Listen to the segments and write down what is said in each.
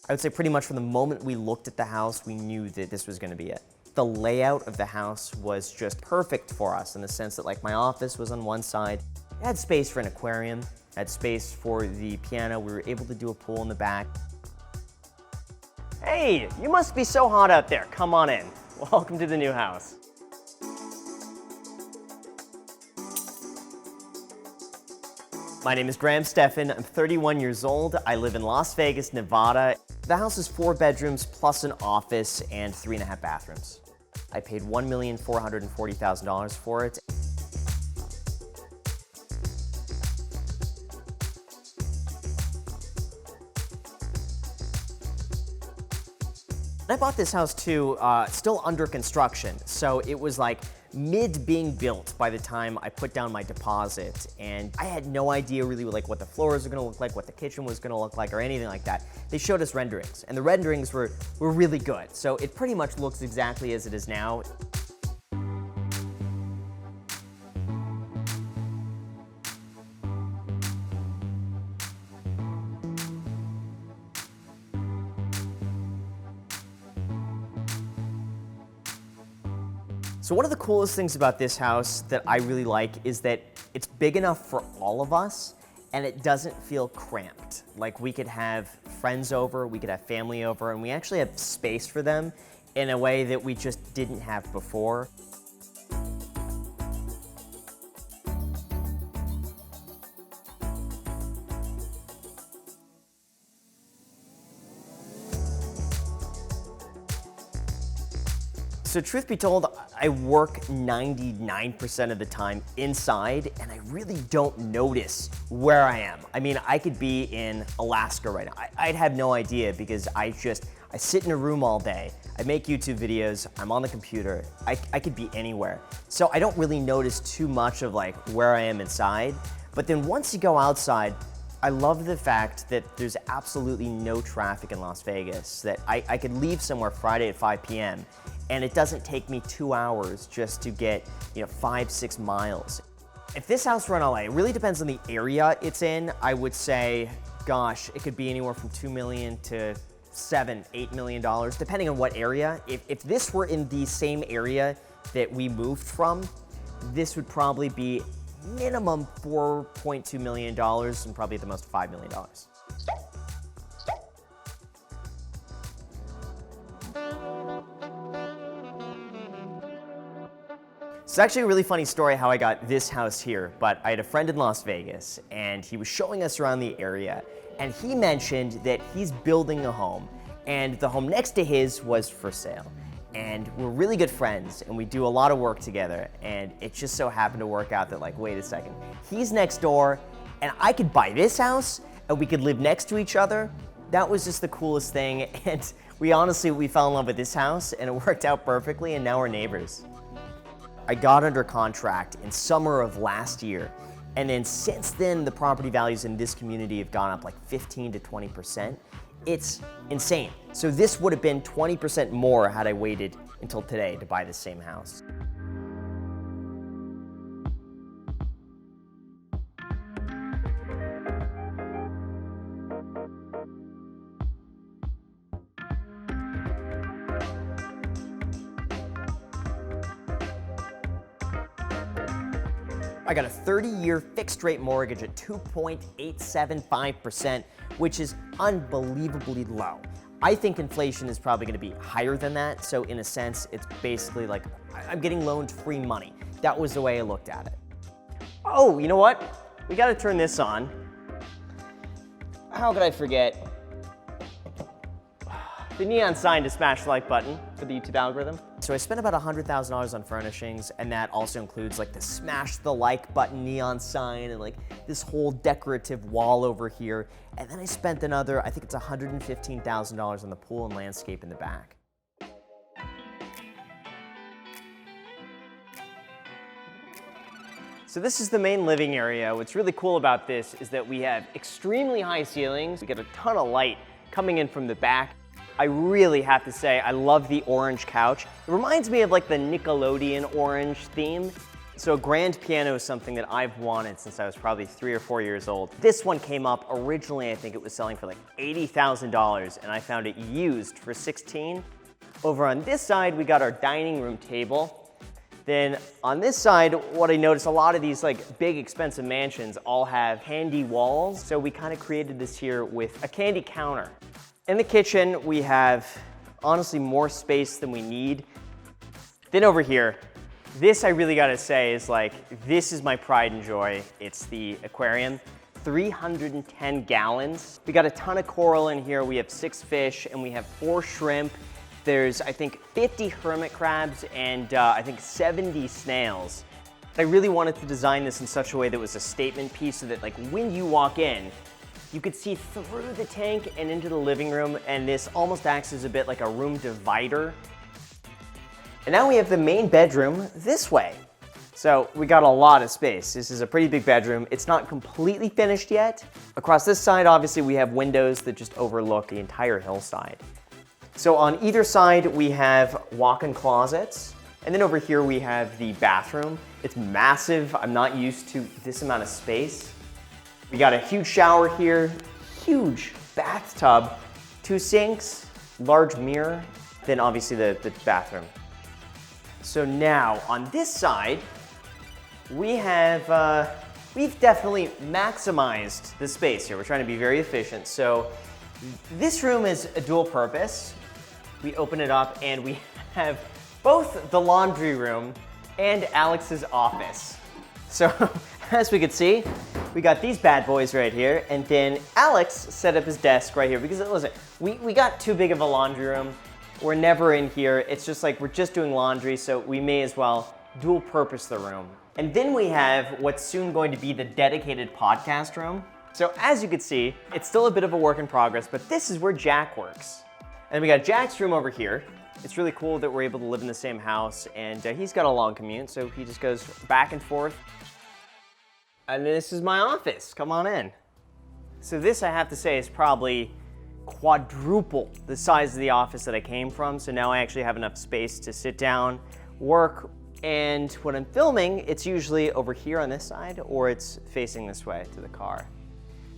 I would say pretty much from the moment we looked at the house, we knew that this was gonna be it. The layout of the house was just perfect for us in the sense that like my office was on one side. It had space for an aquarium, had space for the piano. We were able to do a pool in the back. Hey, you must be so hot out there. Come on in. Welcome to the new house. My name is Stephan. I'm 31 years old. I live in Las Vegas, Nevada. The house is 4 bedrooms plus an office and 3.5 bathrooms. I paid $1,440,000 for it. I bought this house too, still under construction. So it was like mid being built by the time I put down my deposit. And I had no idea really like what the floors were gonna look like, what the kitchen was gonna look like, or anything like that. They showed us renderings, and the renderings were really good. So it pretty much looks exactly as it is now. So one of the coolest things about this house that I really like is that it's big enough for all of us and it doesn't feel cramped. Like we could have friends over, we could have family over, and we actually have space for them in a way that we just didn't have before. So truth be told, I work 99% of the time inside, and I really don't notice where I am. I mean, I could be in Alaska right now. I'd have no idea because I sit in a room all day. I make YouTube videos, I'm on the computer. I could be anywhere. So I don't really notice too much of like where I am inside. But then once you go outside, I love the fact that there's absolutely no traffic in Las Vegas, that I could leave somewhere Friday at 5 p.m. and it doesn't take me 2 hours just to get 5-6 miles. If this house were in LA, it really depends on the area it's in. I would say, gosh, it could be anywhere from $2 million to $7-8 million, depending on what area. If this were in the same area that we moved from, this would probably be minimum $4.2 million and probably at the most $5 million. It's actually a really funny story how I got this house here, but I had a friend in Las Vegas and he was showing us around the area and he mentioned that he's building a home and the home next to his was for sale. And we're really good friends and we do a lot of work together, and it just so happened to work out that like, wait a second, he's next door and I could buy this house and we could live next to each other. That was just the coolest thing, and we fell in love with this house and it worked out perfectly, and now we're neighbors. I got under contract in summer of last year, and then since then the property values in this community have gone up like 15 to 20%. It's insane. So this would have been 20% more had I waited until today to buy the same house. I got a 30-year fixed rate mortgage at 2.875%, which is unbelievably low. I think inflation is probably gonna be higher than that, so in a sense, it's basically like I'm getting loaned free money. That was the way I looked at it. Oh, you know what? We gotta turn this on. How could I forget? The neon sign to smash the like button for the YouTube algorithm. So I spent about $100,000 on furnishings, and that also includes like the smash the like button neon sign and like this whole decorative wall over here. And then I spent another, I think it's $115,000 on the pool and landscape in the back. So this is the main living area. What's really cool about this is that we have extremely high ceilings. We get a ton of light coming in from the back. I really have to say, I love the orange couch. It reminds me of like the Nickelodeon orange theme. So a grand piano is something that I've wanted since I was probably 3 or 4 years old. This one came up originally, I think it was selling for like $80,000, and I found it used for 16. Over on this side, we got our dining room table. Then on this side, what I noticed, a lot of these like big expensive mansions all have candy walls. So we kind of created this here with a candy counter. In the kitchen, we have honestly more space than we need. Then over here, this I really gotta say is like, this is my pride and joy. It's the aquarium, 310 gallons. We got a ton of coral in here. We have 6 fish and we have 4 shrimp. There's, I think, 50 hermit crabs and I think 70 snails. I really wanted to design this in such a way that was a statement piece so that like when you walk in, you could see through the tank and into the living room, and this almost acts as a bit like a room divider. And now we have the main bedroom this way. So we got a lot of space. This is a pretty big bedroom. It's not completely finished yet. Across this side, obviously, we have windows that just overlook the entire hillside. So on either side, we have walk-in closets. And then over here, we have the bathroom. It's massive. I'm not used to this amount of space. We got a huge shower here, huge bathtub, 2 sinks, large mirror, then obviously the bathroom. So now on this side, we've definitely maximized the space here. We're trying to be very efficient. So this room is a dual purpose. We open it up and we have both the laundry room and Alex's office. So as we can see, we got these bad boys right here, and then Alex set up his desk right here because listen, we got too big of a laundry room. We're never in here. It's just like we're just doing laundry, so we may as well dual purpose the room. And then we have what's soon going to be the dedicated podcast room. So as you can see, it's still a bit of a work in progress, but this is where Jack works. And we got Jack's room over here. It's really cool that we're able to live in the same house, and he's got a long commute, so he just goes back and forth. And this is my office. Come on in. So this, I have to say, is probably quadruple the size of the office that I came from. So now I actually have enough space to sit down, work, and when I'm filming, it's usually over here on this side or it's facing this way to the car.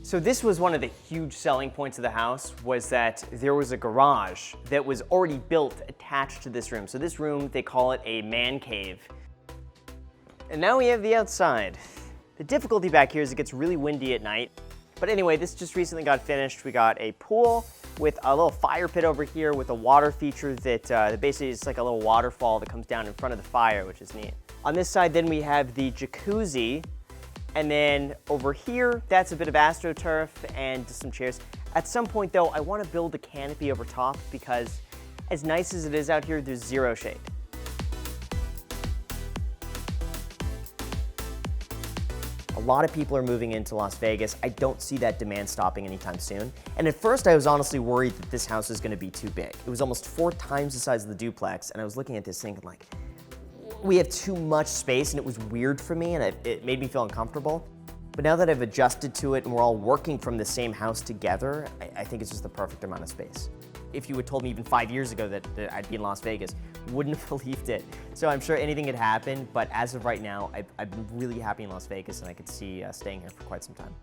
So this was one of the huge selling points of the house, was that there was a garage that was already built attached to this room. So this room, they call it a man cave. And now we have the outside. The difficulty back here is it gets really windy at night. But anyway, this just recently got finished. We got a pool with a little fire pit over here with a water feature that basically is like a little waterfall that comes down in front of the fire, which is neat. On this side, then we have the jacuzzi. And then over here, that's a bit of AstroTurf and just some chairs. At some point though, I want to build a canopy over top because as nice as it is out here, there's zero shade. A lot of people are moving into Las Vegas. I don't see that demand stopping anytime soon. And at first I was honestly worried that this house is gonna be too big. It was almost 4 times the size of the duplex, and I was looking at this thinking like, we have too much space, and it was weird for me, and it made me feel uncomfortable. But now that I've adjusted to it and we're all working from the same house together, I think it's just the perfect amount of space. If you had told me even 5 years ago that I'd be in Las Vegas, wouldn't have believed it. So I'm sure anything could happen, but as of right now, I've been really happy in Las Vegas, and I could see staying here for quite some time.